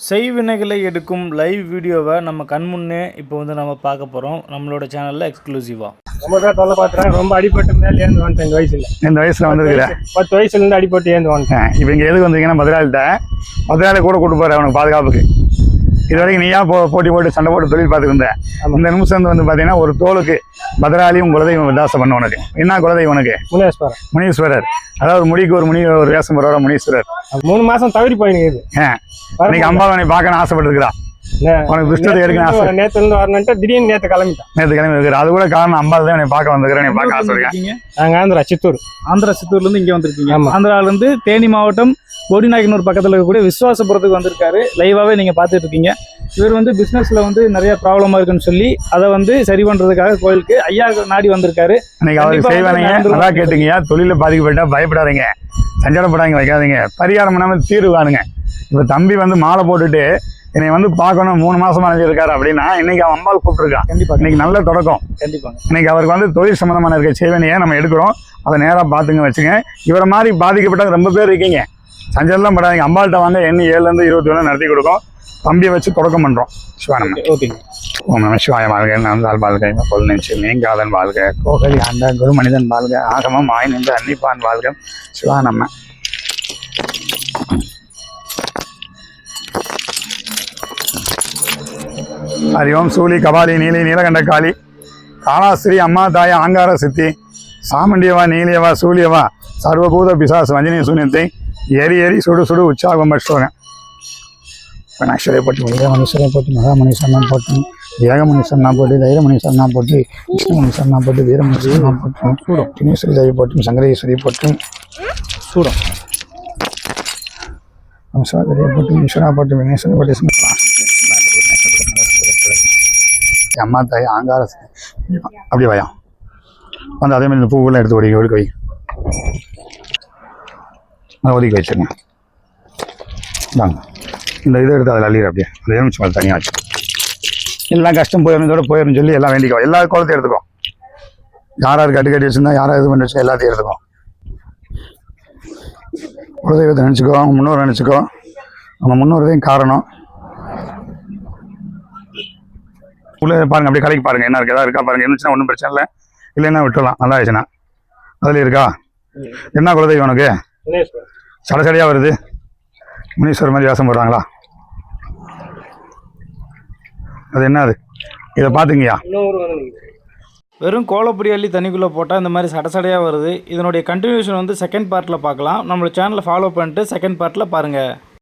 செய்வினைகளை எடுக்கும் லைவ் வீடியோவை நம்ம கண் முன்னே இப்போ வந்து நம்ம பார்க்க போகிறோம் நம்மளோட சேனலில் எக்ஸ்க்ளூசிவாக. ரொம்ப பேர் தொலை பார்த்துறேன். ரொம்ப அடிப்பட்டு மேலே ஏந்து வந்துட்டேன். இந்த வயசில் வந்துருக்குறேன். 10 வயசுலேருந்து அடிப்பட்டு ஏந்து வந்துட்டேன். இப்போ இங்கே எதுக்கு வந்தீங்கன்னா மதுராலி கூட கூட்டு போகிறேன் அவனுக்கு பாதுகாப்புக்கு. இது வரைக்கும் நீயா போட்டி போட்டு சண்டை போட்டு தொழில் பார்த்துருந்தேன். இந்த நிமிஷம் வந்து பார்த்தீங்கன்னா ஒரு தோலுக்கு பத்ராலியும் குலதெய்வம் விதாசம் பண்ண உனக்கு. என்ன குலதெய்வம் உனக்கு? முனீஸ்வரர். அதாவது முடிக்கு ஒரு ஒரு வேஷம் போடுற முனீஸ்வரர். 3 மாதம் தவறி போயிருக்கு. இன்னைக்கு அம்பாவை பார்க்கணும் ஆசைப்பட்டுருக்குறா. உனக்கு துஷ்டத்தை எடுக்கணும் ஆசை. நேற்று வரணுன்ட்டு திடீர்னு நேற்று கிளம்பி இருக்கிற. அது கூட காரணம் அம்பாள் தான் என்னை பார்க்க வந்துருக்கிறேன். பார்க்க ஆசைப்பட்டுருக்கேன். நாங்கள் ஆந்திரா சித்தூர்லேருந்து இங்கே வந்திருக்கீங்க. ஆந்திராவிலேருந்து தேனி மாவட்டம் கோடிநாயக்கனூர் பக்கத்தில் இருக்கக்கூடிய விசுவாசபுரத்துக்கு வந்திருக்காரு. லைவாகவே நீங்கள் பார்த்துட்டு இருக்கீங்க. இவர் வந்து பிஸ்னஸில் வந்து நிறைய ப்ராப்ளமாக இருக்குன்னு சொல்லி அதை வந்து சரி பண்ணுறதுக்காக கோயிலுக்கு ஐயா நாடி வந்திருக்காரு. இன்னைக்கு அவருக்கு செய்வானீங்க. நல்லா கேட்டுங்கய்யா. தொழிலில் பாதிக்கப்பட்டா பயப்படாதீங்க, சஞ்சலப்படாதீங்க, வைக்காதீங்க. பரிகாரம் பண்ணாமல் தீர்வு காணுங்க. இப்போ தம்பி வந்து மாலை போட்டுட்டு என்னை வந்து பார்க்கணும் 3 மாசமா நினைச்சிருக்காரு அப்படின்னா இன்னைக்கு அவன் அம்பாள் கூப்பிட்டுருக்கான். கண்டிப்பாக இன்னைக்கு நல்ல தொடக்கம். கண்டிப்பாக இன்னைக்கு அவருக்கு வந்து தொழில் சம்மந்தமான இருக்க செய்வனையை நம்ம எடுக்கிறோம். அதை நேராக பார்த்துங்க வச்சுங்க. இவரை மாதிரி பாதிக்கப்பட்டவங்க ரொம்ப பேர் இருக்கீங்க. சஞ்சலம் படாதீங்க. அம்பாள்கிட்ட வாங்க. எண்ணி 7லேருந்து 21 நடத்தி கொடுக்கும். தம்பியை வச்சு தொடக்கம் பண்ணுறோம். சிவானம். ஓகேங்க. ஓம் நம சிவாய வாழ்க. நந்தால் வாழ்க. பொருள் நினைச்சு நீங்காதன் வாழ்க. கோகலி ஆண்ட குரு மனிதன் வாழ்க. ஆகமம் ஆய் நின்று அன்னிப்பான் வாழ்க. சிவானம்ம. ஹரி ஓம் சூலி கபாலி நீலி நீலகண்ட காளி காளாஸ்ரீ அம்மா தாய ஆங்கார சித்தி சாமண்டியவா நீலியவா சூலியவா சர்வபூத பிசாஸ் வஞ்சனி சூன்யத்தை எரி சுடு சுடு உற்சாகம் பட்சோகன். அக்ஷரை போட்டு மனுஷரை போட்டு மகாமணிசன்னா போட்டு ஏகமணிசன்னா போட்டு தைரமணிசன்னா போட்டு விஷ்ணுமணிசன்னா போட்டு வீரமணிசன்னா போட்டும் சூடும் தினேஸ்வரி தேவி போட்டும் சங்கரேஸ்வரி போட்டும் சூடும் அம்சாதரியை போட்டும் ஈஸ்வரா போட்டு வினேஸ்வரி போட்டு அம்மா தாய் ஆங்கார அப்படி வயம் வந்து அதே மாதிரி இந்த பூவெல்லாம் எடுத்து ஒதுக்க வை. ஒதுக்கி வச்சுருங்க. வாங்க இந்த இதை எடுத்து அதில் அள்ளிடு. அப்படியே அதை எலுமிச்சு மேலே தனியாக வச்சு எல்லாம் கஷ்டம் போயிடும் சொல்லி எல்லாம் வேண்டிக்கோ. எல்லா கோலத்தையும் எடுத்துக்கோ. யாராருக்கு கட்டி வச்சுருந்தா யாராவது இது பண்ணி வச்சுக்கோ. எல்லாத்தையும் எடுத்துக்கோ. குலதெய்வத்தை நினச்சிக்கோ. அவங்க முன்னோரை நினச்சிக்கோ. அவங்க முன்னோரையும் காரணம் உள்ளே பாருங்கள். அப்படியே கலைக்கு பாருங்கள். என்ன இருக்குது எதாவது இருக்கா பாருங்கள். இருந்துச்சுன்னா ஒன்றும் பிரச்சனை இல்லை. இல்லைன்னா விட்டுடலாம். நல்லா ஆயிடுச்சுன்னா அதில் இருக்கா. என்ன குலதெய்வம் உனக்கு? சடசடையாக வருது. முனீஸ்வரர் மாதிரி வேஷம் போடுறாங்களா? அது என்னது? இதை பார்த்துங்கய்யா. வெறும் கோலப்பொடி அள்ளி தண்ணிக்குள்ளே போட்டால் இந்த மாதிரி சடசடையாக வருது. இதனுடைய கண்டினியூஷன் வந்து செகண்ட் பார்ட்டில் பார்க்கலாம். நம்மளோட சேனலை ஃபாலோ பண்ணிட்டு செகண்ட் பார்ட்டில் பாருங்கள்.